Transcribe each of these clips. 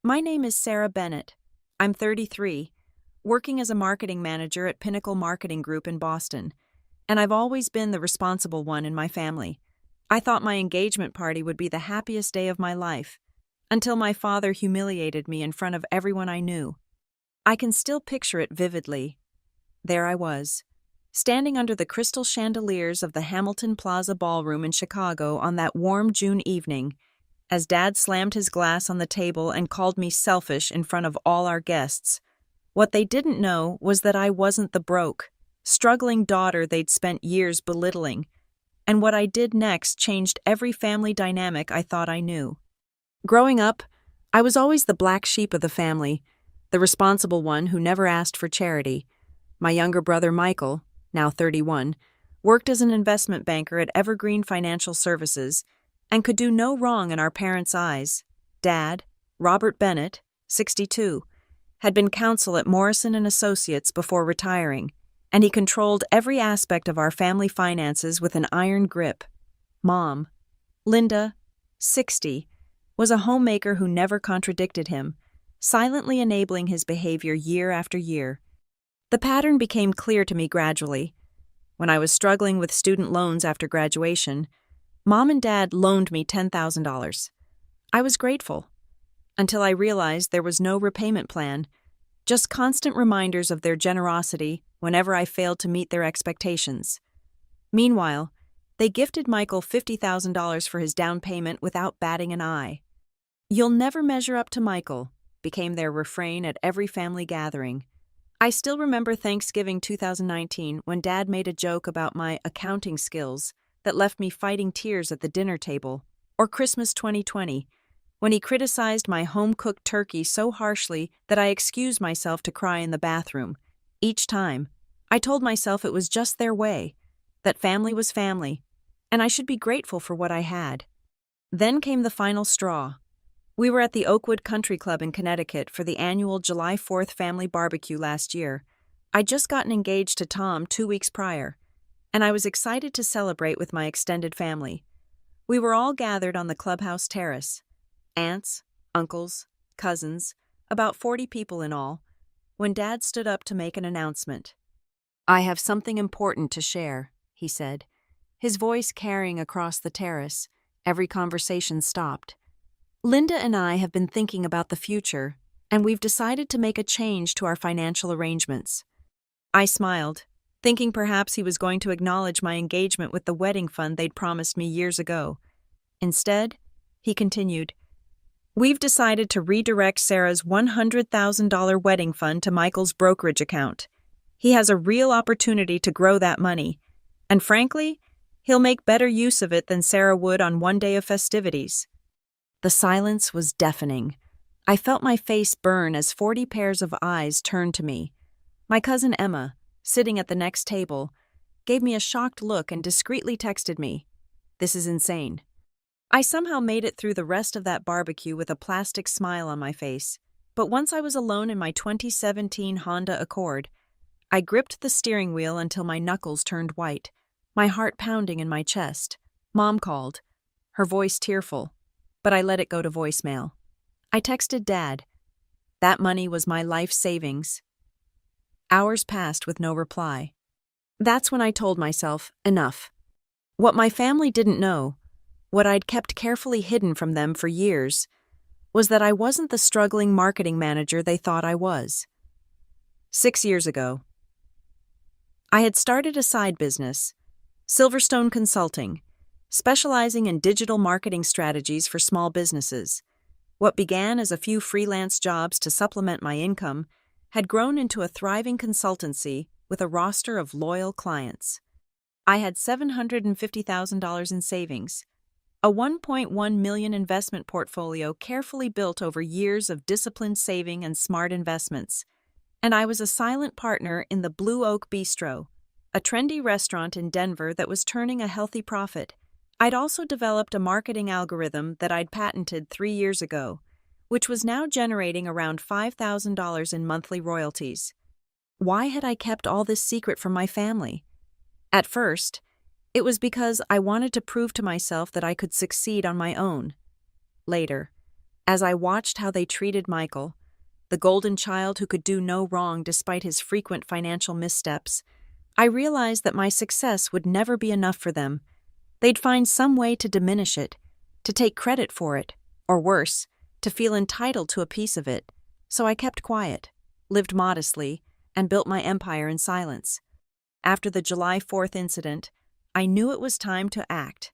My name is Sarah Bennett. I'm 33, working as a marketing manager at Pinnacle Marketing Group in Boston, and I've always been the responsible one in my family. I thought my engagement party would be the happiest day of my life, until my father humiliated me in front of everyone I knew. I can still picture it vividly. There I was, standing under the crystal chandeliers of the Hamilton Plaza Ballroom in Chicago on that warm June evening, as Dad slammed his glass on the table and called me selfish in front of all our guests. What they didn't know was that I wasn't the broke, struggling daughter they'd spent years belittling, and what I did next changed every family dynamic I thought I knew. Growing up, I was always the black sheep of the family, the responsible one who never asked for charity. My younger brother Michael, now 31, worked as an investment banker at Evergreen Financial Services and could do no wrong in our parents' eyes. Dad, Robert Bennett, 62, had been counsel at Morrison & Associates before retiring, and he controlled every aspect of our family finances with an iron grip. Mom, Linda, 60, was a homemaker who never contradicted him, silently enabling his behavior year after year. The pattern became clear to me gradually. When I was struggling with student loans after graduation, Mom and Dad loaned me $10,000. I was grateful, until I realized there was no repayment plan, just constant reminders of their generosity whenever I failed to meet their expectations. Meanwhile, they gifted Michael $50,000 for his down payment without batting an eye. "You'll never measure up to Michael," became their refrain at every family gathering. I still remember Thanksgiving 2019 when Dad made a joke about my accounting skills that left me fighting tears at the dinner table, or Christmas 2020, when he criticized my home-cooked turkey so harshly that I excused myself to cry in the bathroom. Each time, I told myself it was just their way, that family was family, and I should be grateful for what I had. Then came the final straw. We were at the Oakwood Country Club in Connecticut for the annual July 4th family barbecue last year. I'd just gotten engaged to Tom 2 weeks prior, and I was excited to celebrate with my extended family. We were all gathered on the clubhouse terrace. Aunts, uncles, cousins, about 40 people in all, when Dad stood up to make an announcement. "I have something important to share," he said, his voice carrying across the terrace. Every conversation stopped. "Linda and I have been thinking about the future, and we've decided to make a change to our financial arrangements." I smiled, thinking perhaps he was going to acknowledge my engagement with the wedding fund they'd promised me years ago. Instead, he continued, "We've decided to redirect Sarah's $100,000 wedding fund to Michael's brokerage account. He has a real opportunity to grow that money, and frankly, he'll make better use of it than Sarah would on one day of festivities." The silence was deafening. I felt my face burn as 40 pairs of eyes turned to me. My cousin Emma, sitting at the next table, gave me a shocked look and discreetly texted me, "This is insane." I somehow made it through the rest of that barbecue with a plastic smile on my face, but once I was alone in my 2017 Honda Accord, I gripped the steering wheel until my knuckles turned white, my heart pounding in my chest. Mom called, her voice tearful, but I let it go to voicemail. I texted Dad. That money was my life savings. Hours passed with no reply. That's when I told myself, enough. What my family didn't know, what I'd kept carefully hidden from them for years, was that I wasn't the struggling marketing manager they thought I was. 6 years ago, I had started a side business, Silverstone Consulting, specializing in digital marketing strategies for small businesses. What began as a few freelance jobs to supplement my income had grown into a thriving consultancy with a roster of loyal clients. I had $750,000 in savings, a $1.1 million investment portfolio carefully built over years of disciplined saving and smart investments, and I was a silent partner in the Blue Oak Bistro, a trendy restaurant in Denver that was turning a healthy profit. I'd also developed a marketing algorithm that I'd patented 3 years ago, which was now generating around $5,000 in monthly royalties. Why had I kept all this secret from my family? At first, it was because I wanted to prove to myself that I could succeed on my own. Later, As I watched how they treated Michael, the golden child who could do no wrong despite his frequent financial missteps, I realized that my success would never be enough for them. They'd find some way to diminish it, to take credit for it, or worse, to feel entitled to a piece of it. So I kept quiet, lived modestly, and built my empire in silence. After the July 4th incident, I knew it was time to act.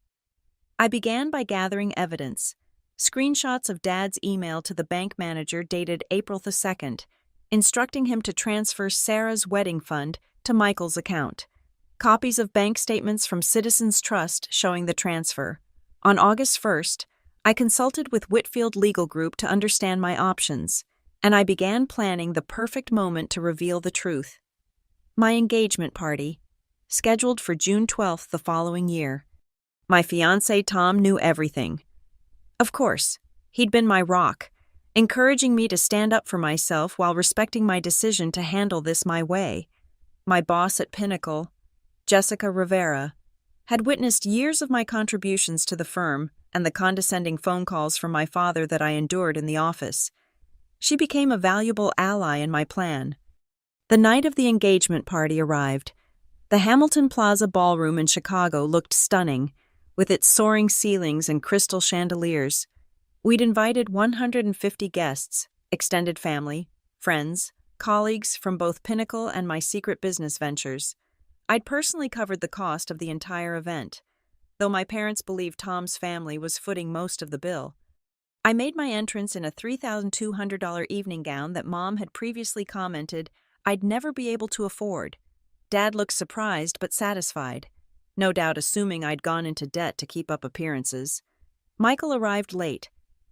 I began by gathering evidence, screenshots of Dad's email to the bank manager dated April the 2nd, instructing him to transfer Sarah's wedding fund to Michael's account. Copies of bank statements from Citizens Trust showing the transfer. On August 1st, I consulted with Whitfield Legal Group to understand my options, and I began planning the perfect moment to reveal the truth. My engagement party, scheduled for June 12th the following year. My fiancé Tom knew everything. Of course, he'd been my rock, encouraging me to stand up for myself while respecting my decision to handle this my way. My boss at Pinnacle, Jessica Rivera, had witnessed years of my contributions to the firm and the condescending phone calls from my father that I endured in the office. She became a valuable ally in my plan. The night of the engagement party arrived. The Hamilton Plaza Ballroom in Chicago looked stunning, with its soaring ceilings and crystal chandeliers. We'd invited 150 guests, extended family, friends, colleagues from both Pinnacle and my secret business ventures. I'd personally covered the cost of the entire event, though my parents believed Tom's family was footing most of the bill. I made my entrance in a $3,200 evening gown that Mom had previously commented I'd never be able to afford. Dad looked surprised but satisfied, no doubt assuming I'd gone into debt to keep up appearances. Michael arrived late,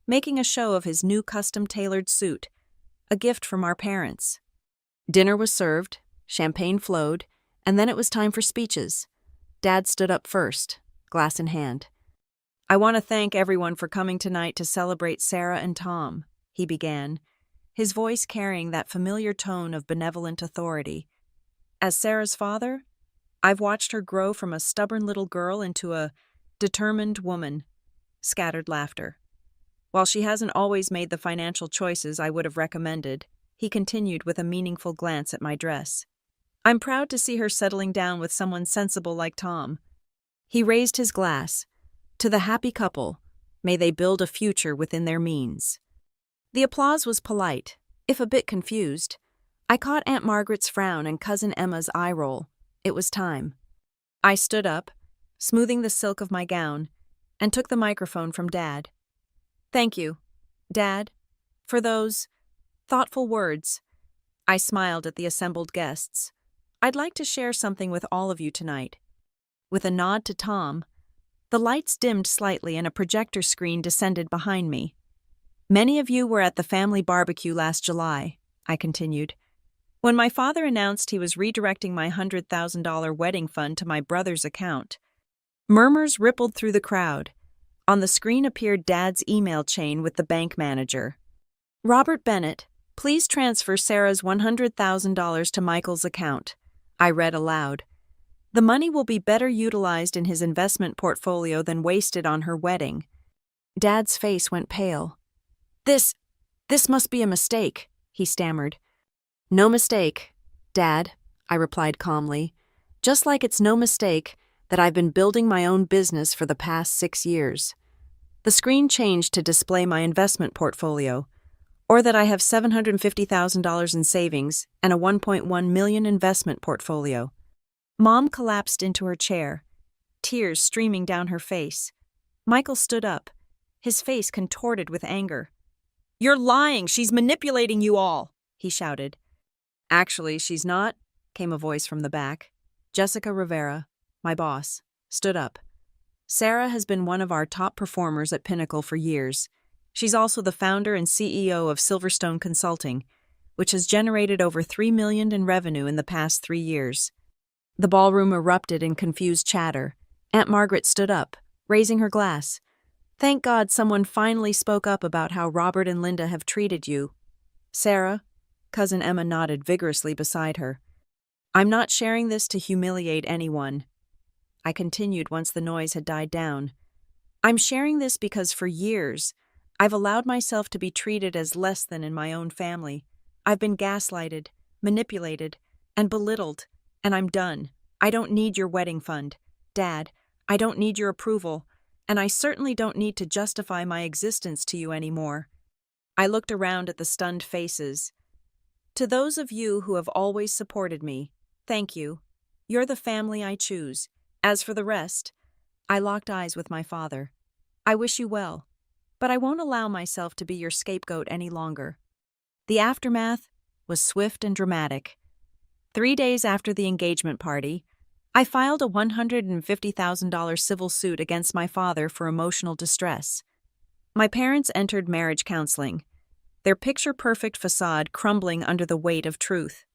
making a show of his new custom-tailored suit, a gift from our parents. Dinner was served, champagne flowed, and then it was time for speeches. Dad stood up first, glass in hand. "I want to thank everyone for coming tonight to celebrate Sarah and Tom," he began, his voice carrying that familiar tone of benevolent authority. "As Sarah's father, I've watched her grow from a stubborn little girl into a determined woman." Scattered laughter. "While she hasn't always made the financial choices I would have recommended," he continued with a meaningful glance at my dress, "I'm proud to see her settling down with someone sensible like Tom." He raised his glass. "To the happy couple, may they build a future within their means." The applause was polite, if a bit confused. I caught Aunt Margaret's frown and Cousin Emma's eye roll. It was time. I stood up, smoothing the silk of my gown, and took the microphone from Dad. "Thank you, Dad, for those thoughtful words." I smiled at the assembled guests. "I'd like to share something with all of you tonight." With a nod to Tom, the lights dimmed slightly and a projector screen descended behind me. "Many of you were at the family barbecue last July," I continued, "when my father announced he was redirecting my $100,000 wedding fund to my brother's account." Murmurs rippled through the crowd. On the screen appeared Dad's email chain with the bank manager. "Robert Bennett, please transfer Sarah's $100,000 to Michael's account," I read aloud. "The money will be better utilized in his investment portfolio than wasted on her wedding." Dad's face went pale. This must be a mistake," he stammered. "No mistake, Dad," I replied calmly, "just like it's no mistake that I've been building my own business for the past 6 years. The screen changed to display my investment portfolio, or that I have $750,000 in savings and a $1.1 million investment portfolio." Mom collapsed into her chair, tears streaming down her face. Michael stood up, his face contorted with anger. "You're lying! She's manipulating you all!" he shouted. "Actually, she's not," came a voice from the back. Jessica Rivera, my boss, stood up. "Sarah has been one of our top performers at Pinnacle for years. She's also the founder and CEO of Silverstone Consulting, which has generated over $3 million in revenue in the past 3 years." The ballroom erupted in confused chatter. Aunt Margaret stood up, raising her glass. "Thank God someone finally spoke up about how Robert and Linda have treated you." "Sarah," Cousin Emma nodded vigorously beside her. "I'm not sharing this to humiliate anyone," I continued once the noise had died down. "I'm sharing this because for years, I've allowed myself to be treated as less than in my own family. I've been gaslighted, manipulated, and belittled, and I'm done. I don't need your wedding fund. Dad, I don't need your approval, and I certainly don't need to justify my existence to you anymore. I looked around at the stunned faces. To those of you who have always supported me, thank you. You're the family I choose. As for the rest, I locked eyes with my father. I wish you well, but I won't allow myself to be your scapegoat any longer. The aftermath was swift and dramatic. 3 days after the engagement party, I filed a $150,000 civil suit against my father for emotional distress. My parents entered marriage counseling, their picture-perfect facade crumbling under the weight of truth.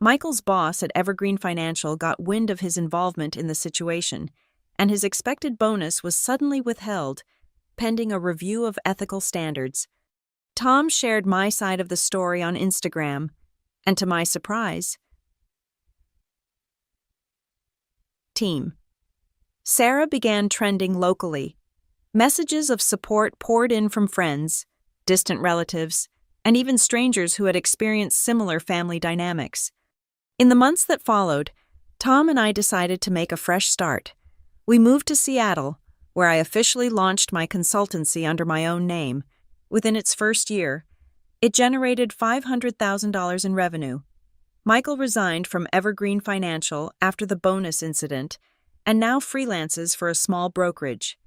Michael's boss at Evergreen Financial got wind of his involvement in the situation, and his expected bonus was suddenly withheld, pending a review of ethical standards. Tom shared my side of the story on Instagram, and to my surprise, Sarah began trending locally. Messages of support poured in from friends, distant relatives, and even strangers who had experienced similar family dynamics. In the months that followed, Tom and I decided to make a fresh start. We moved to Seattle, where I officially launched my consultancy under my own name. Within its first year, it generated $500,000 in revenue. Michael resigned from Evergreen Financial after the bonus incident and now freelances for a small brokerage.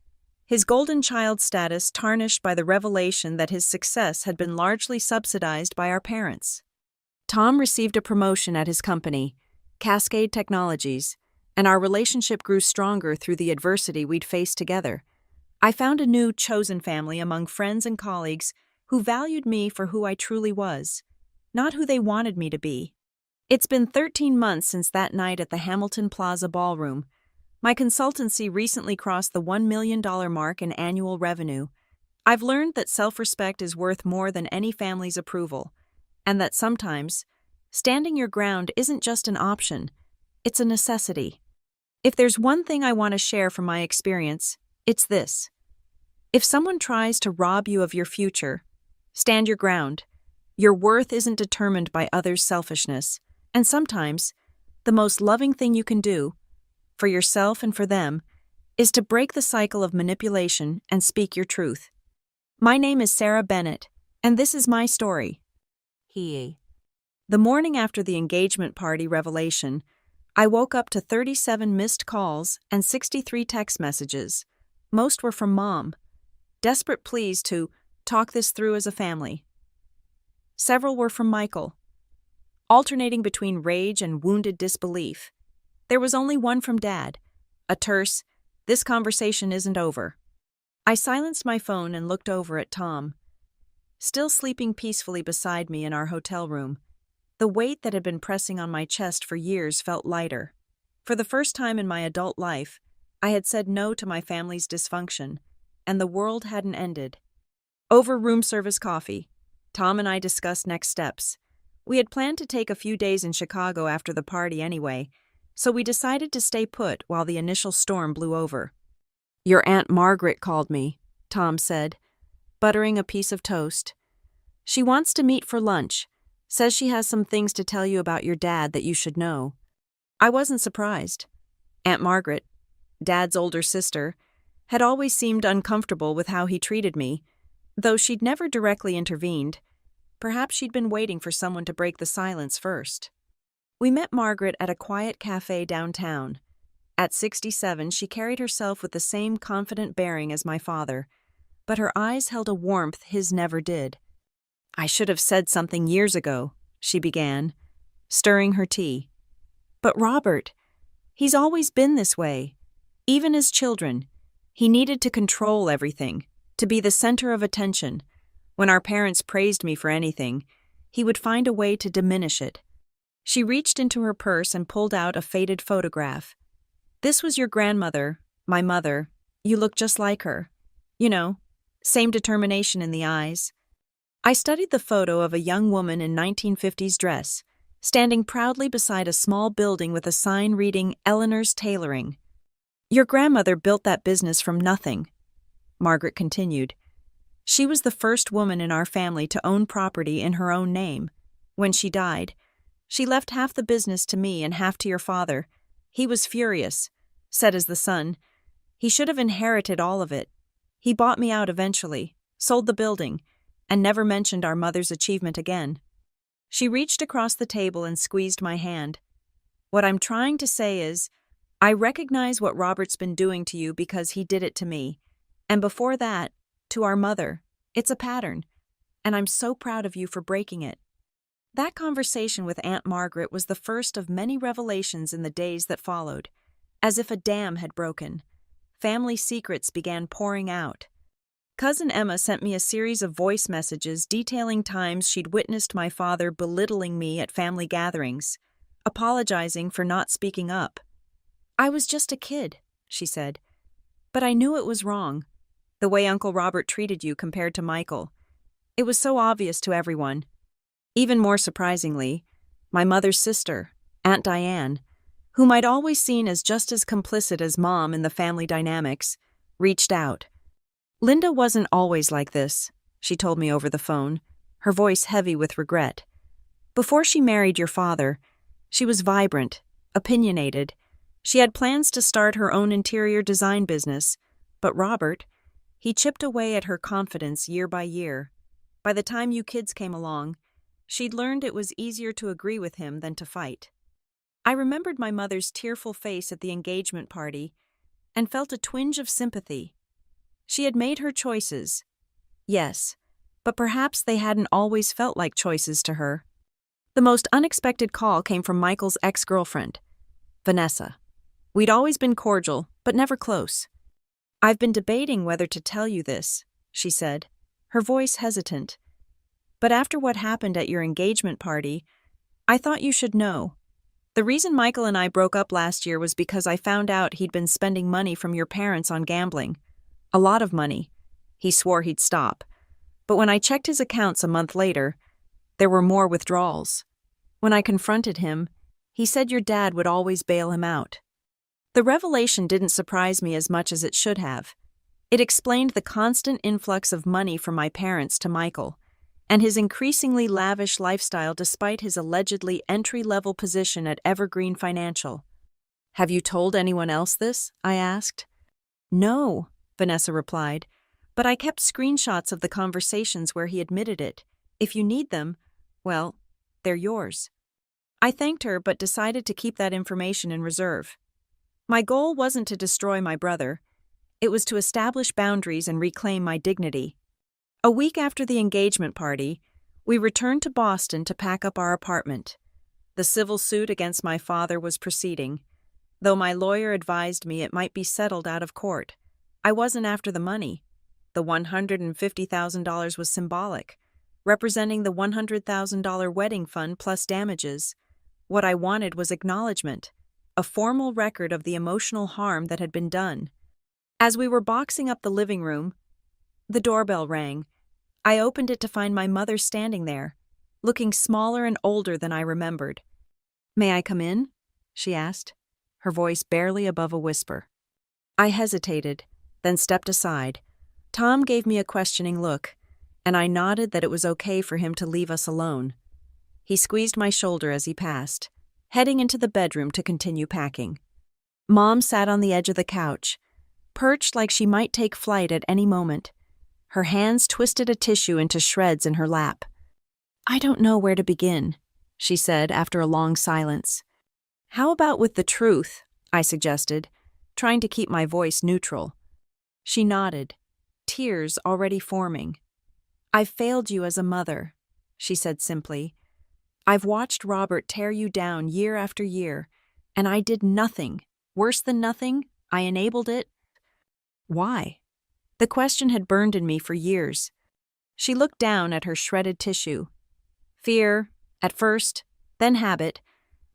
His golden child status tarnished by the revelation that his success had been largely subsidized by our parents. Tom received a promotion at his company, Cascade Technologies, and our relationship grew stronger through the adversity we'd faced together. I found a new chosen family among friends and colleagues who valued me for who I truly was, not who they wanted me to be. It's been 13 months since that night at the Hamilton Plaza Ballroom. My consultancy recently crossed the $1 million mark in annual revenue. I've learned that self-respect is worth more than any family's approval, and that sometimes, standing your ground isn't just an option, it's a necessity. If there's one thing I want to share from my experience, it's this. If someone tries to rob you of your future, stand your ground. Your worth isn't determined by others' selfishness, and sometimes, the most loving thing you can do, for yourself and for them, is to break the cycle of manipulation and speak your truth. My name is Sarah Bennett, and this is my story. The morning after the engagement party revelation, I woke up to 37 missed calls and 63 text messages. Most were from Mom, desperate pleas to talk this through as a family. Several were from Michael, alternating between rage and wounded disbelief. There was only one from Dad, a terse, "This conversation isn't over." I silenced my phone and looked over at Tom, still sleeping peacefully beside me in our hotel room. The weight that had been pressing on my chest for years felt lighter. For the first time in my adult life, I had said no to my family's dysfunction, and the world hadn't ended. Over room service coffee, Tom and I discussed next steps. We had planned to take a few days in Chicago after the party anyway, so we decided to stay put while the initial storm blew over. "Your Aunt Margaret called me," Tom said, buttering a piece of toast. "She wants to meet for lunch, says she has some things to tell you about your dad that you should know." I wasn't surprised. Aunt Margaret, Dad's older sister, had always seemed uncomfortable with how he treated me, though she'd never directly intervened. Perhaps she'd been waiting for someone to break the silence first. We met Margaret at a quiet cafe downtown. At 67, she carried herself with the same confident bearing as my father, but her eyes held a warmth his never did. "I should have said something years ago," she began, stirring her tea. "But Robert, he's always been this way. Even as children, he needed to control everything, to be the center of attention. When our parents praised me for anything, he would find a way to diminish it." She reached into her purse and pulled out a faded photograph. "This was your grandmother, my mother. You look just like her. You know, same determination in the eyes." I studied the photo of a young woman in 1950s dress, standing proudly beside a small building with a sign reading Eleanor's Tailoring. "Your grandmother built that business from nothing," Margaret continued. She was the first woman in our family to own property in her own name. When she died, she left half the business to me and half to your father. He was furious, said as the son. He should have inherited all of it. He bought me out eventually, sold the building, and never mentioned our mother's achievement again. She reached across the table and squeezed my hand. What I'm trying to say is, I recognize what Robert's been doing to you because he did it to me. And before that, to our mother. It's a pattern. And I'm so proud of you for breaking it. That conversation with Aunt Margaret was the first of many revelations in the days that followed. As if a dam had broken. Family secrets began pouring out. Cousin Emma sent me a series of voice messages detailing times she'd witnessed my father belittling me at family gatherings, apologizing for not speaking up. I was just a kid, she said. But I knew it was wrong, the way Uncle Robert treated you compared to Michael. It was so obvious to everyone. Even more surprisingly, my mother's sister, Aunt Diane, whom I'd always seen as just as complicit as Mom in the family dynamics, reached out. Linda wasn't always like this, she told me over the phone, her voice heavy with regret. Before she married your father, she was vibrant, opinionated. She had plans to start her own interior design business, but Robert, he chipped away at her confidence year by year. By the time you kids came along, she'd learned it was easier to agree with him than to fight. I remembered my mother's tearful face at the engagement party and felt a twinge of sympathy. She had made her choices, yes, but perhaps they hadn't always felt like choices to her. The most unexpected call came from Michael's ex-girlfriend, Vanessa. We'd always been cordial, but never close. I've been debating whether to tell you this, she said, her voice hesitant. But after what happened at your engagement party, I thought you should know. The reason Michael and I broke up last year was because I found out he'd been spending money from your parents on gambling. A lot of money. He swore he'd stop. But when I checked his accounts a month later, there were more withdrawals. When I confronted him, he said your dad would always bail him out. The revelation didn't surprise me as much as it should have. It explained the constant influx of money from my parents to Michael, and his increasingly lavish lifestyle despite his allegedly entry-level position at Evergreen Financial. Have you told anyone else this? I asked. No, Vanessa replied, but I kept screenshots of the conversations where he admitted it. If you need them, well, they're yours. I thanked her but decided to keep that information in reserve. My goal wasn't to destroy my brother. It was to establish boundaries and reclaim my dignity. A week after the engagement party, we returned to Boston to pack up our apartment. The civil suit against my father was proceeding, though my lawyer advised me it might be settled out of court. I wasn't after the money. The $150,000 was symbolic, representing the $100,000 wedding fund plus damages. What I wanted was acknowledgement, a formal record of the emotional harm that had been done. As we were boxing up the living room, the doorbell rang. I opened it to find my mother standing there, looking smaller and older than I remembered. "May I come in?" she asked, her voice barely above a whisper. I hesitated, then stepped aside. Tom gave me a questioning look, and I nodded that it was okay for him to leave us alone. He squeezed my shoulder as he passed, heading into the bedroom to continue packing. Mom sat on the edge of the couch, perched like she might take flight at any moment. Her hands twisted a tissue into shreds in her lap. "I don't know where to begin," she said after a long silence. "How about with the truth?" I suggested, trying to keep my voice neutral. She nodded, tears already forming. "I've failed you as a mother," she said simply. "I've watched Robert tear you down year after year, and I did nothing. Worse than nothing, I enabled it." Why? The question had burned in me for years. She looked down at her shredded tissue. Fear, at first, then habit.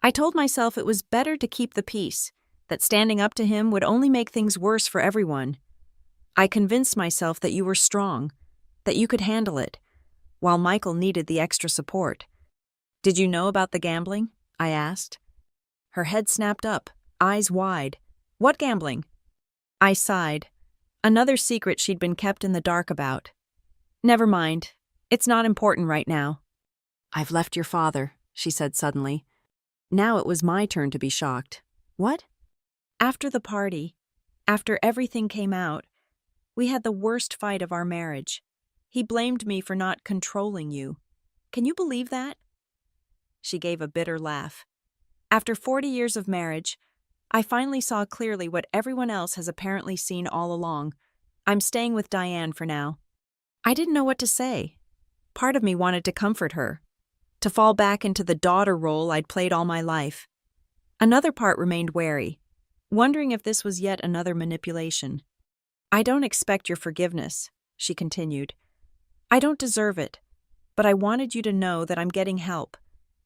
I told myself it was better to keep the peace, that standing up to him would only make things worse for everyone. I convinced myself that you were strong, that you could handle it, while Michael needed the extra support. "Did you know about the gambling?" I asked. Her head snapped up, eyes wide. "What gambling?" I sighed. Another secret she'd been kept in the dark about. Never mind. It's not important right now. I've left your father, she said suddenly. Now it was my turn to be shocked. What? After the party, after everything came out, we had the worst fight of our marriage. He blamed me for not controlling you. Can you believe that? She gave a bitter laugh. After 40 years of marriage, I finally saw clearly what everyone else has apparently seen all along. I'm staying with Diane for now. I didn't know what to say. Part of me wanted to comfort her, to fall back into the daughter role I'd played all my life. Another part remained wary, wondering if this was yet another manipulation. I don't expect your forgiveness, she continued. I don't deserve it, but I wanted you to know that I'm getting help.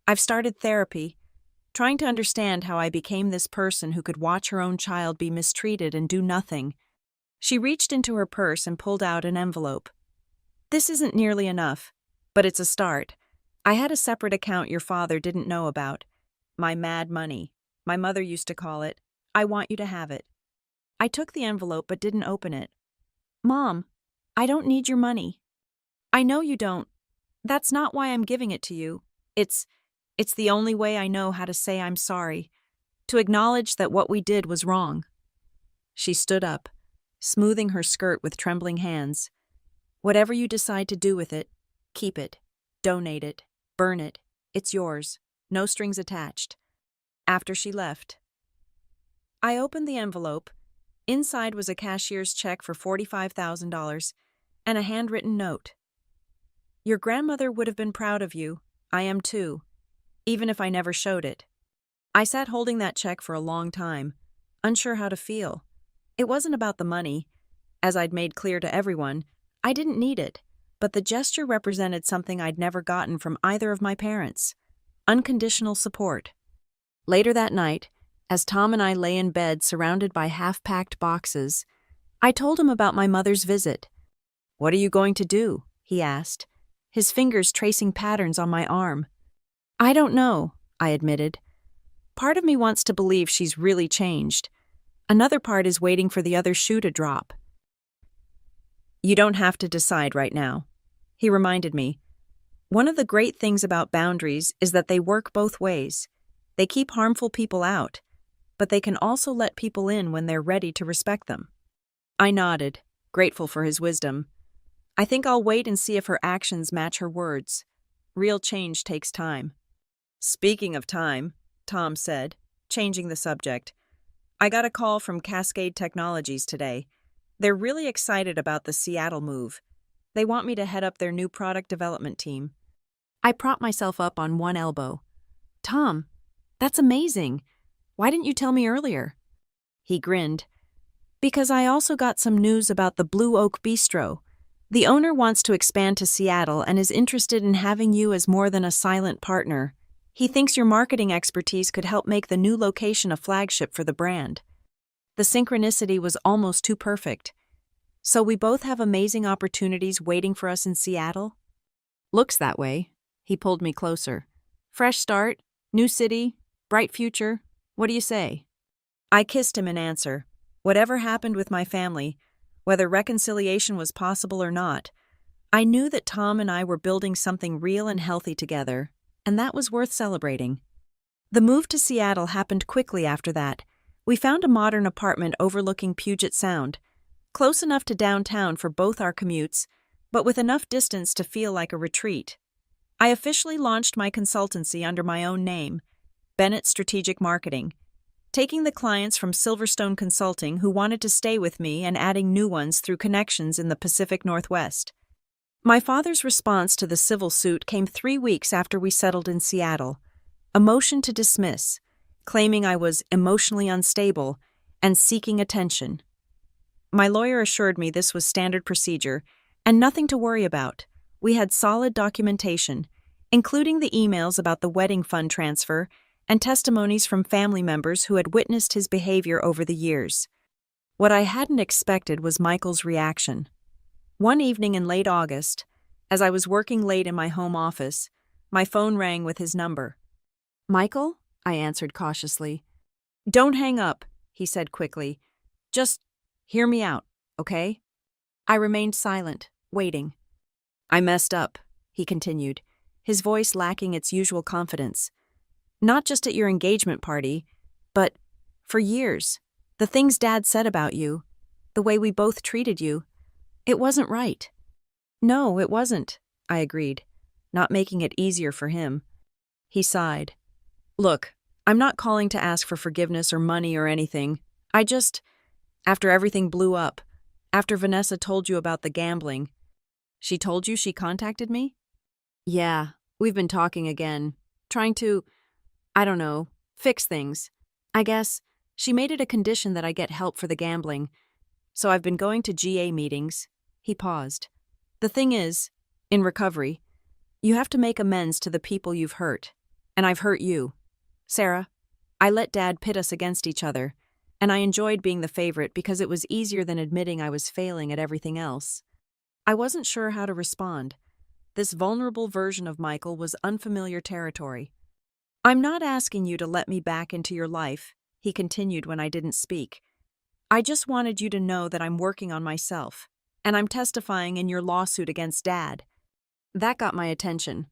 I've started therapy, trying to understand how I became this person who could watch her own child be mistreated and do nothing. She reached into her purse and pulled out an envelope. This isn't nearly enough, but it's a start. I had a separate account your father didn't know about. My mad money. My mother used to call it. I want you to have it. I took the envelope but didn't open it. Mom, I don't need your money. I know you don't. That's not why I'm giving it to you. It's the only way I know how to say I'm sorry, to acknowledge that what we did was wrong. She stood up, smoothing her skirt with trembling hands. Whatever you decide to do with it, keep it, donate it, burn it. It's yours, no strings attached. After she left, I opened the envelope. Inside was a cashier's check for $45,000 and a handwritten note. Your grandmother would have been proud of you. I am too, even if I never showed it. I sat holding that check for a long time, unsure how to feel. It wasn't about the money. As I'd made clear to everyone, I didn't need it, but the gesture represented something I'd never gotten from either of my parents: unconditional support. Later that night, as Tom and I lay in bed surrounded by half-packed boxes, I told him about my mother's visit. What are you going to do? He asked, his fingers tracing patterns on my arm. I don't know, I admitted. Part of me wants to believe she's really changed. Another part is waiting for the other shoe to drop. You don't have to decide right now, he reminded me. One of the great things about boundaries is that they work both ways. They keep harmful people out, but they can also let people in when they're ready to respect them. I nodded, grateful for his wisdom. I think I'll wait and see if her actions match her words. Real change takes time. Speaking of time, Tom said, changing the subject, I got a call from Cascade Technologies today. They're really excited about the Seattle move. They want me to head up their new product development team. I propped myself up on one elbow. Tom, that's amazing. Why didn't you tell me earlier? He grinned. Because I also got some news about the Blue Oak Bistro. The owner wants to expand to Seattle and is interested in having you as more than a silent partner. He thinks your marketing expertise could help make the new location a flagship for the brand. The synchronicity was almost too perfect. So we both have amazing opportunities waiting for us in Seattle? Looks that way. He pulled me closer. Fresh start, new city, bright future. What do you say? I kissed him in answer. Whatever happened with my family, whether reconciliation was possible or not, I knew that Tom and I were building something real and healthy together, and that was worth celebrating. The move to Seattle happened quickly after that. We found a modern apartment overlooking Puget Sound, close enough to downtown for both our commutes, but with enough distance to feel like a retreat. I officially launched my consultancy under my own name, Bennett Strategic Marketing, taking the clients from Silverstone Consulting who wanted to stay with me and adding new ones through connections in the Pacific Northwest. My father's response to the civil suit came 3 weeks after we settled in Seattle, a motion to dismiss, claiming I was emotionally unstable and seeking attention. My lawyer assured me this was standard procedure and nothing to worry about. We had solid documentation, including the emails about the wedding fund transfer and testimonies from family members who had witnessed his behavior over the years. What I hadn't expected was Michael's reaction. One evening in late August, as I was working late in my home office, my phone rang with his number. Michael? I answered cautiously. Don't hang up, he said quickly. Just hear me out, okay? I remained silent, waiting. I messed up, he continued, his voice lacking its usual confidence. Not just at your engagement party, but for years. The things Dad said about you, the way we both treated you, it wasn't right. No, it wasn't, I agreed, not making it easier for him. He sighed. Look, I'm not calling to ask for forgiveness or money or anything. After everything blew up, after Vanessa told you about the gambling. She told you she contacted me? Yeah, we've been talking again, trying to, I don't know, fix things. I guess she made it a condition that I get help for the gambling. So I've been going to GA meetings. He paused. The thing is, in recovery, you have to make amends to the people you've hurt. And I've hurt you. Sarah, I let Dad pit us against each other, and I enjoyed being the favorite because it was easier than admitting I was failing at everything else. I wasn't sure how to respond. This vulnerable version of Michael was unfamiliar territory. I'm not asking you to let me back into your life, he continued when I didn't speak. I just wanted you to know that I'm working on myself, and I'm testifying in your lawsuit against Dad. That got my attention.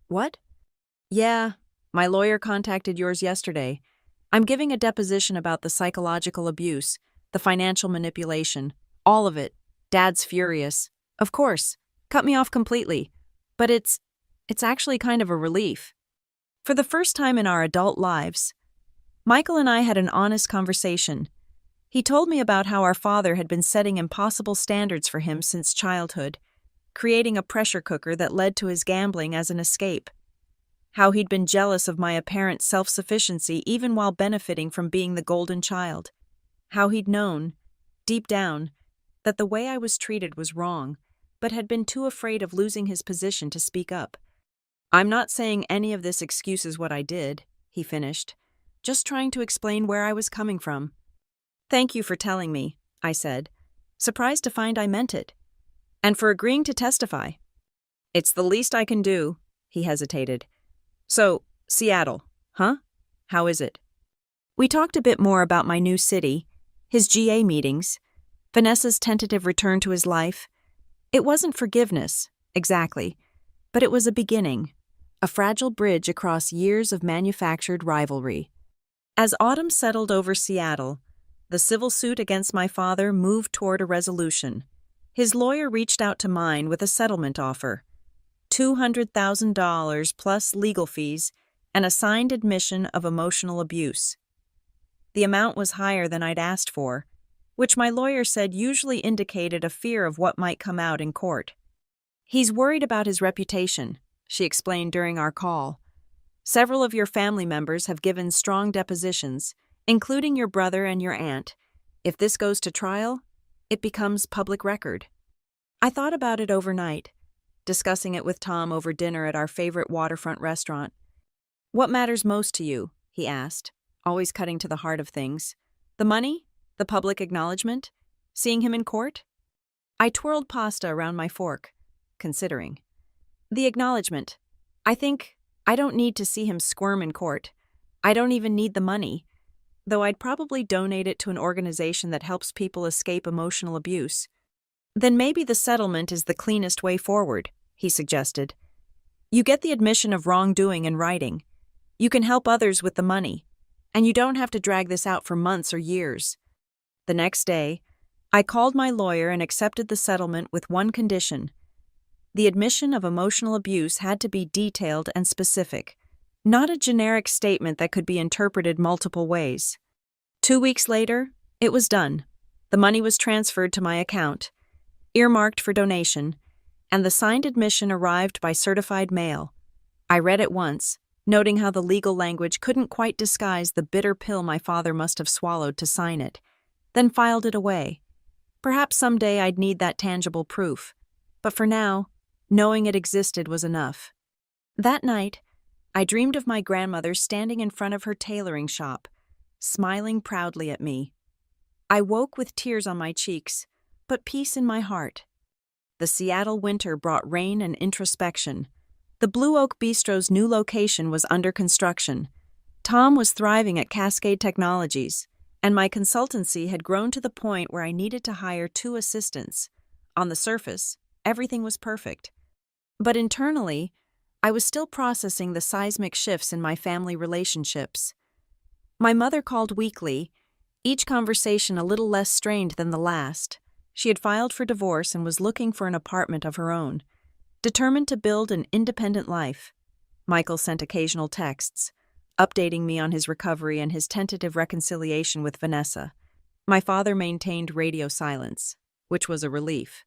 What? Yeah, my lawyer contacted yours yesterday. I'm giving a deposition about the psychological abuse, the financial manipulation, all of it. Dad's furious. Of course, cut me off completely. But it's actually kind of a relief. For the first time in our adult lives, Michael and I had an honest conversation. He told me about how our father had been setting impossible standards for him since childhood, creating a pressure cooker that led to his gambling as an escape. How he'd been jealous of my apparent self-sufficiency even while benefiting from being the golden child. How he'd known, deep down, that the way I was treated was wrong, but had been too afraid of losing his position to speak up. I'm not saying any of this excuses what I did, he finished, just trying to explain where I was coming from. Thank you for telling me, I said, surprised to find I meant it. And for agreeing to testify. It's the least I can do, he hesitated. So, Seattle, huh? How is it? We talked a bit more about my new city, his GA meetings, Vanessa's tentative return to his life. It wasn't forgiveness, exactly, but it was a beginning, a fragile bridge across years of manufactured rivalry. As autumn settled over Seattle, the civil suit against my father moved toward a resolution. His lawyer reached out to mine with a settlement offer. $200,000 plus legal fees and a signed admission of emotional abuse. The amount was higher than I'd asked for, which my lawyer said usually indicated a fear of what might come out in court. He's worried about his reputation, she explained during our call. Several of your family members have given strong depositions, including your brother and your aunt. If this goes to trial, it becomes public record. I thought about it overnight, discussing it with Tom over dinner at our favorite waterfront restaurant. What matters most to you? He asked, always cutting to the heart of things. The money? The public acknowledgement? Seeing him in court? I twirled pasta around my fork, considering. The acknowledgement. I think I don't need to see him squirm in court. I don't even need the money, though I'd probably donate it to an organization that helps people escape emotional abuse. Then maybe the settlement is the cleanest way forward, he suggested. You get the admission of wrongdoing in writing. You can help others with the money, and you don't have to drag this out for months or years. The next day, I called my lawyer and accepted the settlement with one condition. The admission of emotional abuse had to be detailed and specific, not a generic statement that could be interpreted multiple ways. 2 weeks later, it was done. The money was transferred to my account, earmarked for donation, and the signed admission arrived by certified mail. I read it once, noting how the legal language couldn't quite disguise the bitter pill my father must have swallowed to sign it, then filed it away. Perhaps someday I'd need that tangible proof, but for now, knowing it existed was enough. That night, I dreamed of my grandmother standing in front of her tailoring shop, smiling proudly at me. I woke with tears on my cheeks, but peace in my heart. The Seattle winter brought rain and introspection. The Blue Oak Bistro's new location was under construction. Tom was thriving at Cascade Technologies, and my consultancy had grown to the point where I needed to hire 2 assistants. On the surface, everything was perfect. But internally, I was still processing the seismic shifts in my family relationships. My mother called weekly, each conversation a little less strained than the last. She had filed for divorce and was looking for an apartment of her own, determined to build an independent life. Michael sent occasional texts, updating me on his recovery and his tentative reconciliation with Vanessa. My father maintained radio silence, which was a relief.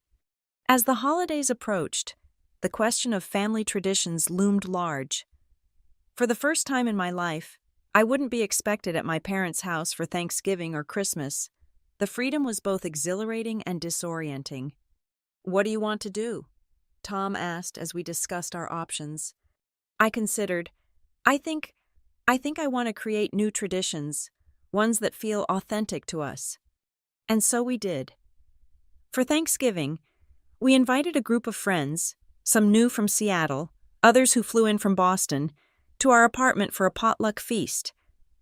As the holidays approached, the question of family traditions loomed large. For the first time in my life, I wouldn't be expected at my parents' house for Thanksgiving or Christmas. The freedom was both exhilarating and disorienting. "What do you want to do?" Tom asked as we discussed our options. I considered, I think I want to create new traditions, ones that feel authentic to us. And so we did. For Thanksgiving, we invited a group of friends, some new from Seattle, others who flew in from Boston, to our apartment for a potluck feast.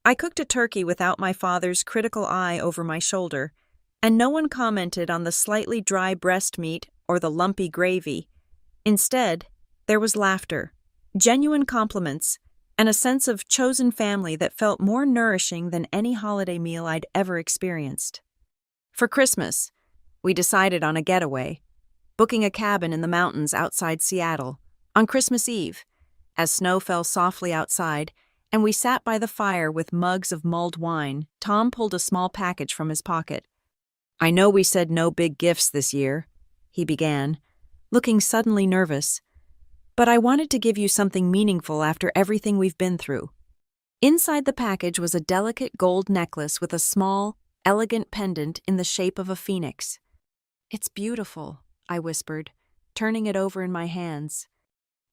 I cooked a turkey without my father's critical eye over my shoulder, and no one commented on the slightly dry breast meat or the lumpy gravy. Instead, there was laughter, genuine compliments, and a sense of chosen family that felt more nourishing than any holiday meal I'd ever experienced. For Christmas, we decided on a getaway, booking a cabin in the mountains outside Seattle on Christmas Eve. As snow fell softly outside and we sat by the fire with mugs of mulled wine, Tom pulled a small package from his pocket. "I know we said no big gifts this year," he began, looking suddenly nervous, "but I wanted to give you something meaningful after everything we've been through." Inside the package was a delicate gold necklace with a small, elegant pendant in the shape of a phoenix. "It's beautiful," I whispered, turning it over in my hands.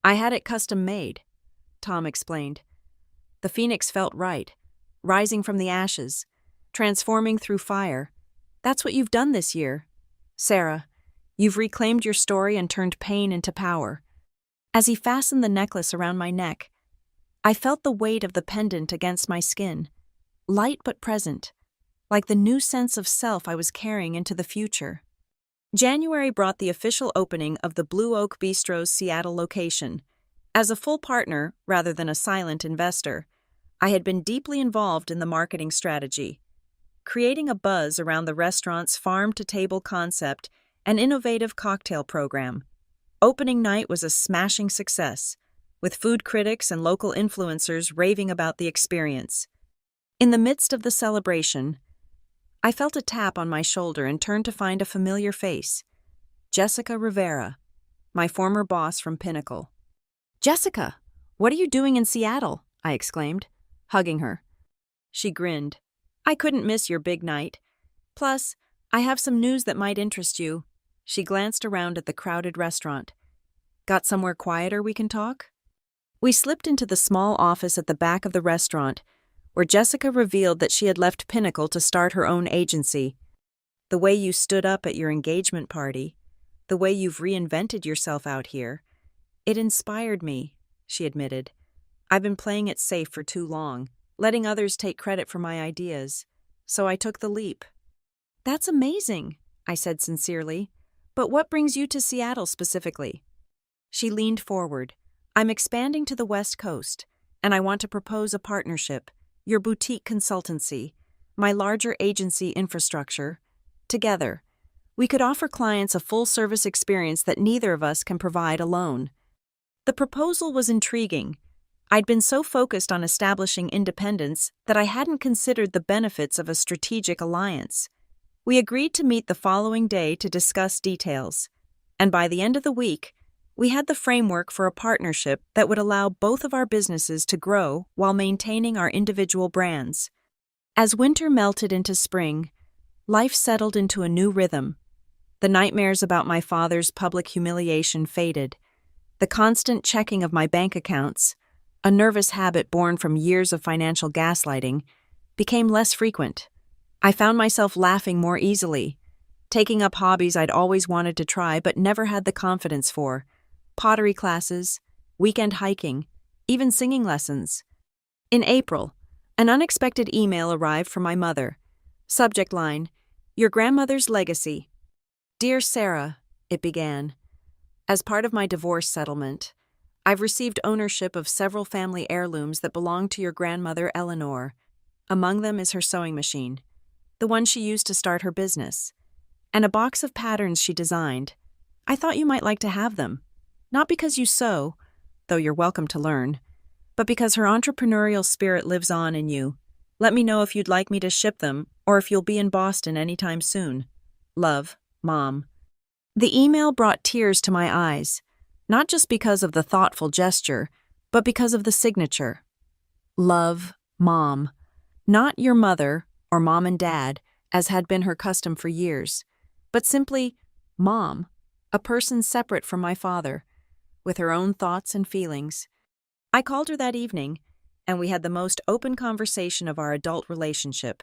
"I had it custom made," Tom explained. The phoenix felt right, rising from the ashes, transforming through fire. "That's what you've done this year, Sarah. You've reclaimed your story and turned pain into power." As he fastened the necklace around my neck, I felt the weight of the pendant against my skin, light but present, like the new sense of self I was carrying into the future. January brought the official opening of the Blue Oak Bistro's Seattle location. As a full partner, rather than a silent investor, I had been deeply involved in the marketing strategy, creating a buzz around the restaurant's farm-to-table concept and innovative cocktail program. Opening night was a smashing success, with food critics and local influencers raving about the experience. In the midst of the celebration, I felt a tap on my shoulder and turned to find a familiar face. Jessica Rivera, my former boss from Pinnacle. "Jessica, what are you doing in Seattle?" I exclaimed, hugging her. She grinned. "I couldn't miss your big night. Plus, I have some news that might interest you." She glanced around at the crowded restaurant. "Got somewhere quieter we can talk?" We slipped into the small office at the back of the restaurant, where Jessica revealed that she had left Pinnacle to start her own agency. "The way you stood up at your engagement party, the way you've reinvented yourself out here, it inspired me," she admitted. "I've been playing it safe for too long, letting others take credit for my ideas, so I took the leap." "That's amazing," I said sincerely. "But what brings you to Seattle specifically?" She leaned forward. "I'm expanding to the West Coast, and I want to propose a partnership. Your boutique consultancy, my larger agency infrastructure. Together, we could offer clients a full-service experience that neither of us can provide alone." The proposal was intriguing. I'd been so focused on establishing independence that I hadn't considered the benefits of a strategic alliance. We agreed to meet the following day to discuss details, and by the end of the week, we had the framework for a partnership that would allow both of our businesses to grow while maintaining our individual brands. As winter melted into spring, life settled into a new rhythm. The nightmares about my father's public humiliation faded. The constant checking of my bank accounts, a nervous habit born from years of financial gaslighting, became less frequent. I found myself laughing more easily, taking up hobbies I'd always wanted to try but never had the confidence for. Pottery classes, weekend hiking, even singing lessons. In April, an unexpected email arrived from my mother. Subject line, "Your grandmother's legacy." "Dear Sarah," it began. As part of my divorce settlement, I've received ownership of several family heirlooms that belong to your grandmother, Eleanor. Among them is her sewing machine, the one she used to start her business, and a box of patterns she designed. I thought you might like to have them, not because you sew, though you're welcome to learn, but because her entrepreneurial spirit lives on in you. Let me know if you'd like me to ship them or if you'll be in Boston anytime soon. Love, Mom. The email brought tears to my eyes, not just because of the thoughtful gesture, but because of the signature. Love, Mom. Not your mother or Mom and Dad, as had been her custom for years, but simply Mom, a person separate from my father, with her own thoughts and feelings. I called her that evening, and we had the most open conversation of our adult relationship.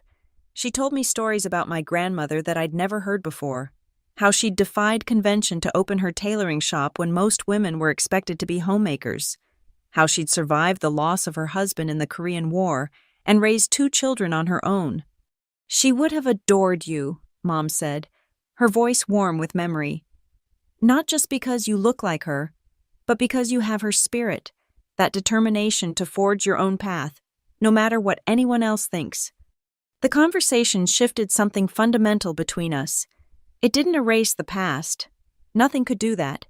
She told me stories about my grandmother that I'd never heard before, how she'd defied convention to open her tailoring shop when most women were expected to be homemakers, how she'd survived the loss of her husband in the Korean War and raised 2 children on her own. She would have adored you, Mom said, her voice warm with memory. Not just because you look like her, but because you have her spirit, that determination to forge your own path, no matter what anyone else thinks. The conversation shifted something fundamental between us. It didn't erase the past. Nothing could do that.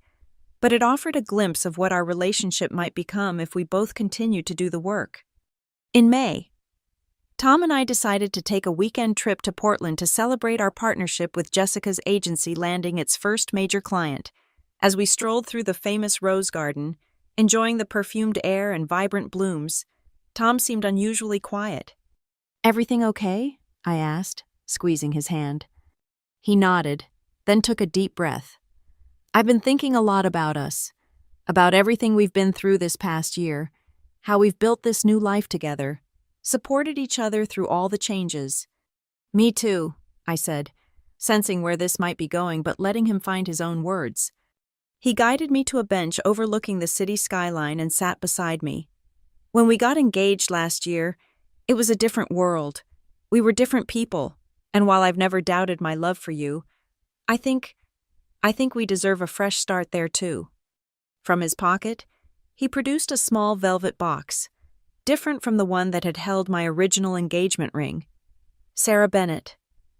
But it offered a glimpse of what our relationship might become if we both continued to do the work. In May, Tom and I decided to take a weekend trip to Portland to celebrate our partnership with Jessica's agency landing its first major client. As we strolled through the famous rose garden, enjoying the perfumed air and vibrant blooms, Tom seemed unusually quiet. "Everything okay?" I asked, squeezing his hand. He nodded, then took a deep breath. "I've been thinking a lot about us, about everything we've been through this past year, how we've built this new life together, supported each other through all the changes." "Me too," I said, sensing where this might be going but letting him find his own words. He guided me to a bench overlooking the city skyline and sat beside me. "When we got engaged last year, it was a different world. We were different people, and while I've never doubted my love for you, I think we deserve a fresh start there too." From his pocket, he produced a small velvet box, different from the one that had held my original engagement ring. "Sarah Bennett,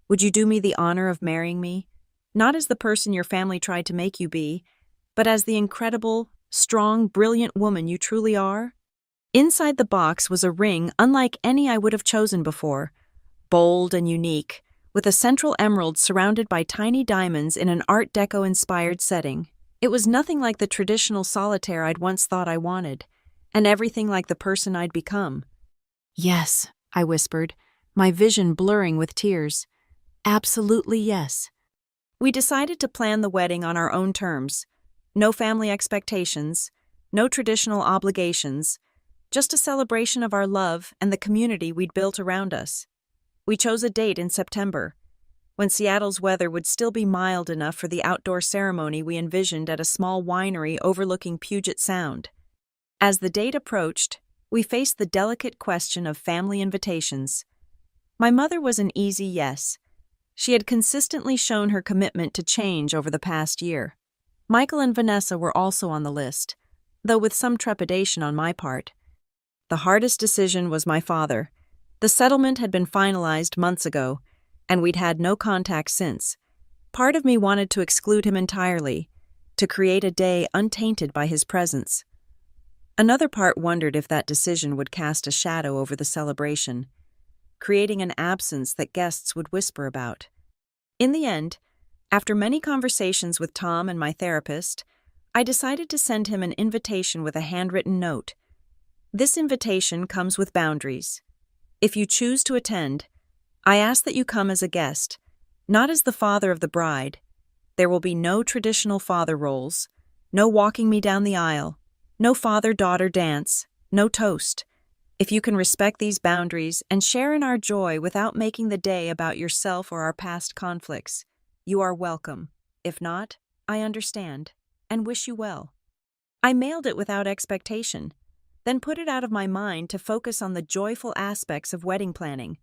would you do me the honor of marrying me? Not as the person your family tried to make you be, but as the incredible, strong, brilliant woman you truly are?" Inside the box was a ring unlike any I would have chosen before, bold and unique, with a central emerald surrounded by tiny diamonds in an Art Deco-inspired setting. It was nothing like the traditional solitaire I'd once thought I wanted, and everything like the person I'd become. "Yes," I whispered, my vision blurring with tears. "Absolutely yes." We decided to plan the wedding on our own terms. No family expectations, no traditional obligations, just a celebration of our love and the community we'd built around us. We chose a date in September, when Seattle's weather would still be mild enough for the outdoor ceremony we envisioned at a small winery overlooking Puget Sound. As the date approached, we faced the delicate question of family invitations. My mother was an easy yes. She had consistently shown her commitment to change over the past year. Michael and Vanessa were also on the list, though with some trepidation on my part. The hardest decision was my father. The settlement had been finalized months ago, and we'd had no contact since. Part of me wanted to exclude him entirely, to create a day untainted by his presence. Another part wondered if that decision would cast a shadow over the celebration, creating an absence that guests would whisper about. In the end, after many conversations with Tom and my therapist, I decided to send him an invitation with a handwritten note. This invitation comes with boundaries. If you choose to attend, I ask that you come as a guest, not as the father of the bride. There will be no traditional father roles, no walking me down the aisle, no father-daughter dance, no toast. If you can respect these boundaries and share in our joy without making the day about yourself or our past conflicts, you are welcome. If not, I understand, and wish you well. I mailed it without expectation, then put it out of my mind to focus on the joyful aspects of wedding planning.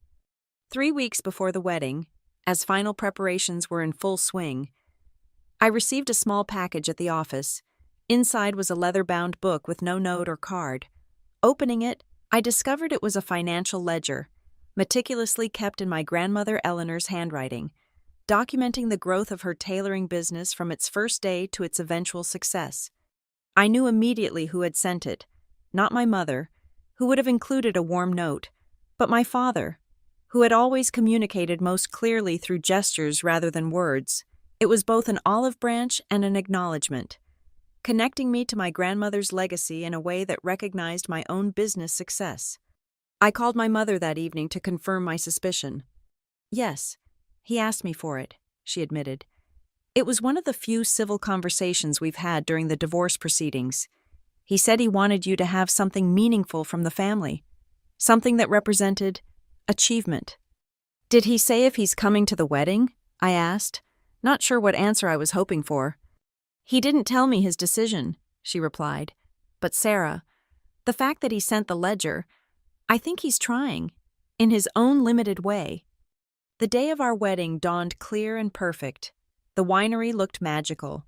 3 weeks before the wedding, as final preparations were in full swing, I received a small package at the office. Inside was a leather-bound book with no note or card. Opening it, I discovered it was a financial ledger, meticulously kept in my grandmother Eleanor's handwriting, documenting the growth of her tailoring business from its first day to its eventual success. I knew immediately who had sent it, not my mother, who would have included a warm note, but my father, who had always communicated most clearly through gestures rather than words. It was both an olive branch and an acknowledgement, connecting me to my grandmother's legacy in a way that recognized my own business success. I called my mother that evening to confirm my suspicion. "Yes, he asked me for it," she admitted. "It was one of the few civil conversations we've had during the divorce proceedings. He said he wanted you to have something meaningful from the family, something that represented achievement." "Did he say if he's coming to the wedding?" I asked, not sure what answer I was hoping for. "He didn't tell me his decision," she replied. "But Sarah, the fact that he sent the ledger, I think he's trying, in his own limited way." The day of our wedding dawned clear and perfect. The winery looked magical,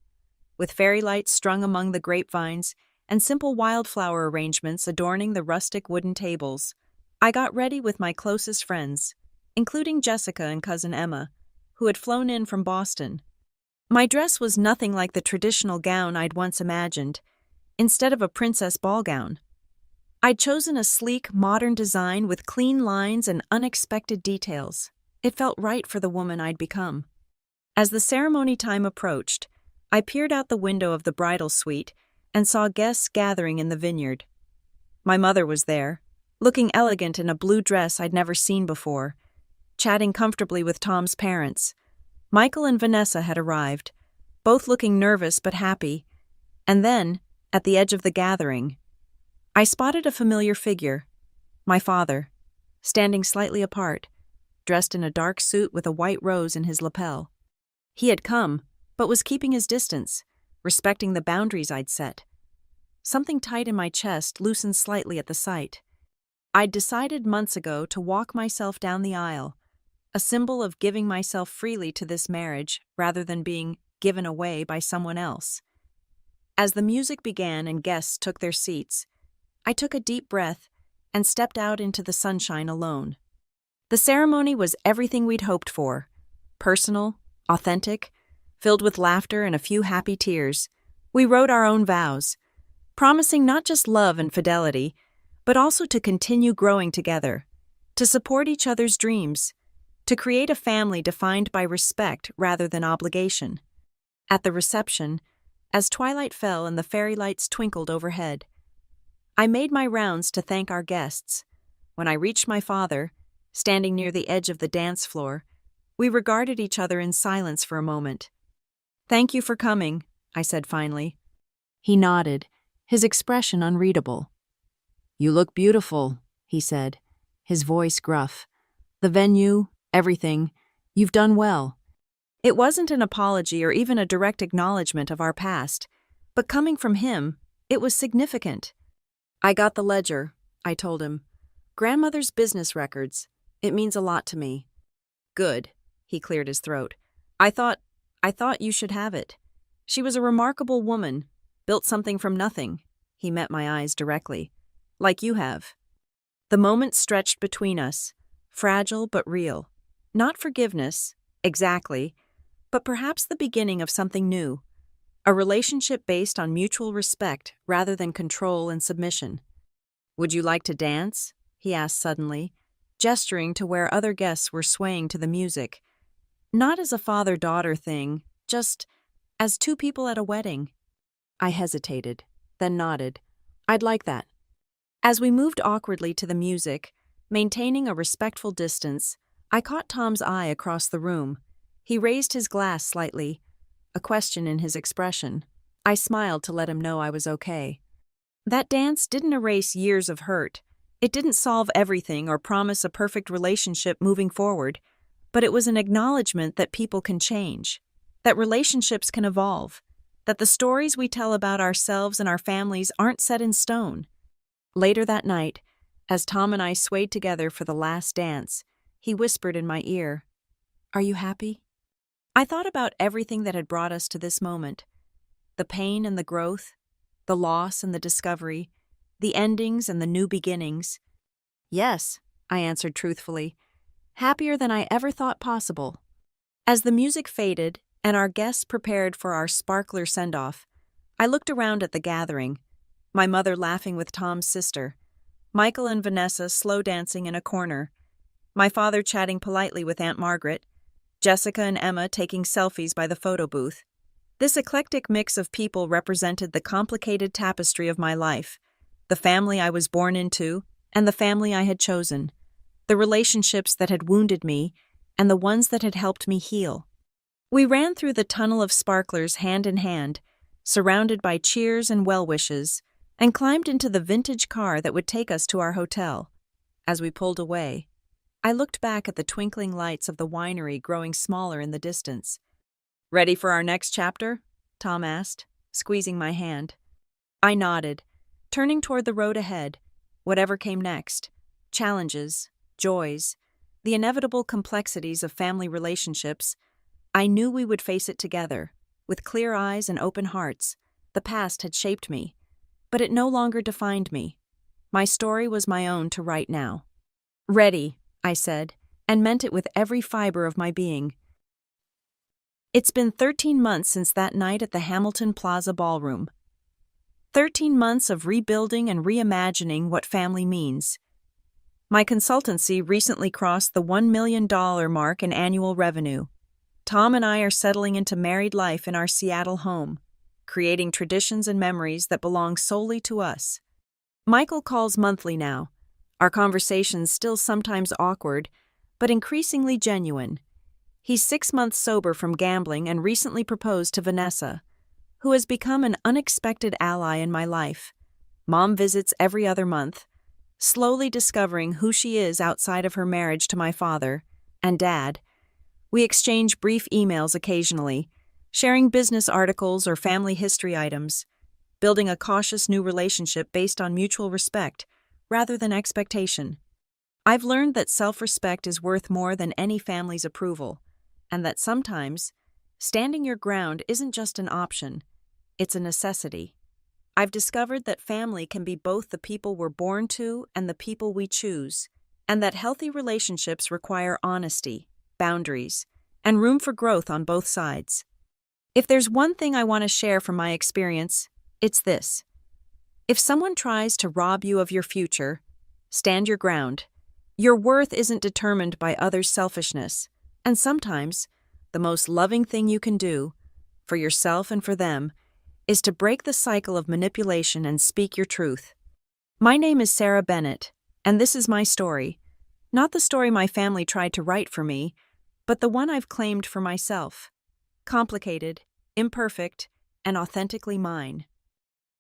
with fairy lights strung among the grapevines and simple wildflower arrangements adorning the rustic wooden tables. I got ready with my closest friends, including Jessica and cousin Emma, who had flown in from Boston. My dress was nothing like the traditional gown I'd once imagined. Instead of a princess ball gown, I'd chosen a sleek, modern design with clean lines and unexpected details. It felt right for the woman I'd become. As the ceremony time approached, I peered out the window of the bridal suite and saw guests gathering in the vineyard. My mother was there, looking elegant in a blue dress I'd never seen before, chatting comfortably with Tom's parents. Michael and Vanessa had arrived, both looking nervous but happy. And then, at the edge of the gathering, I spotted a familiar figure, my father, standing slightly apart, dressed in a dark suit with a white rose in his lapel. He had come, but was keeping his distance, respecting the boundaries I'd set. Something tight in my chest loosened slightly at the sight. I'd decided months ago to walk myself down the aisle, a symbol of giving myself freely to this marriage rather than being given away by someone else. As the music began and guests took their seats, I took a deep breath and stepped out into the sunshine alone. The ceremony was everything we'd hoped for: personal, authentic, filled with laughter and a few happy tears. We wrote our own vows, promising not just love and fidelity, but also to continue growing together, to support each other's dreams, to create a family defined by respect rather than obligation. At the reception, as twilight fell and the fairy lights twinkled overhead, I made my rounds to thank our guests. When I reached my father, standing near the edge of the dance floor, we regarded each other in silence for a moment. "Thank you for coming," I said finally. He nodded, his expression unreadable. "You look beautiful," he said, his voice gruff. "The venue, everything, you've done well." It wasn't an apology or even a direct acknowledgement of our past, but coming from him, it was significant. "I got the ledger," I told him. "Grandmother's business records. It means a lot to me." "Good," he cleared his throat. I thought you should have it. She was a remarkable woman, built something from nothing." He met my eyes directly. "Like you have." The moment stretched between us, fragile but real. Not forgiveness, exactly, but perhaps the beginning of something new. A relationship based on mutual respect rather than control and submission. "Would you like to dance?" he asked suddenly, gesturing to where other guests were swaying to the music. Not as a father-daughter thing, just as two people at a wedding. I hesitated, then nodded. "I'd like that." As we moved awkwardly to the music, maintaining a respectful distance, I caught Tom's eye across the room. He raised his glass slightly, a question in his expression. I smiled to let him know I was okay. That dance didn't erase years of hurt. It didn't solve everything or promise a perfect relationship moving forward, but it was an acknowledgement that people can change, that relationships can evolve, that the stories we tell about ourselves and our families aren't set in stone. Later that night, as Tom and I swayed together for the last dance, he whispered in my ear, "Are you happy?" I thought about everything that had brought us to this moment: the pain and the growth, the loss and the discovery, the endings and the new beginnings. Yes, I answered truthfully, happier than I ever thought possible. As the music faded and our guests prepared for our sparkler send-off, I looked around at the gathering, my mother laughing with Tom's sister, Michael and Vanessa slow dancing in a corner, my father chatting politely with Aunt Margaret, Jessica and Emma taking selfies by the photo booth. This eclectic mix of people represented the complicated tapestry of my life, the family I was born into and the family I had chosen, the relationships that had wounded me and the ones that had helped me heal. We ran through the tunnel of sparklers hand in hand, surrounded by cheers and well wishes, and climbed into the vintage car that would take us to our hotel. As we pulled away, I looked back at the twinkling lights of the winery growing smaller in the distance. "Ready for our next chapter?" Tom asked, squeezing my hand. I nodded, turning toward the road ahead, whatever came next: challenges, joys, the inevitable complexities of family relationships. I knew we would face it together, with clear eyes and open hearts. The past had shaped me, but it no longer defined me. My story was my own to write now. "Ready," I said, and meant it with every fiber of my being. It's been 13 months since that night at the Hamilton Plaza Ballroom. 13 months of rebuilding and reimagining what family means. My consultancy recently crossed the $1 million mark in annual revenue. Tom and I are settling into married life in our Seattle home, creating traditions and memories that belong solely to us. Michael calls monthly now, our conversations still sometimes awkward, but increasingly genuine. He's 6 months sober from gambling and recently proposed to Vanessa, who has become an unexpected ally in my life. Mom visits every other month, slowly discovering who she is outside of her marriage to my father and Dad. We exchange brief emails occasionally, sharing business articles or family history items, building a cautious new relationship based on mutual respect rather than expectation. I've learned that self-respect is worth more than any family's approval, and that sometimes standing your ground isn't just an option, it's a necessity. I've discovered that family can be both the people we're born to and the people we choose, and that healthy relationships require honesty, boundaries, and room for growth on both sides. If there's one thing I want to share from my experience, it's this. If someone tries to rob you of your future, stand your ground. Your worth isn't determined by others' selfishness, and sometimes the most loving thing you can do, for yourself and for them, is to break the cycle of manipulation and speak your truth. My name is Sarah Bennett, and this is my story. Not the story my family tried to write for me, but the one I've claimed for myself. Complicated, imperfect, and authentically mine.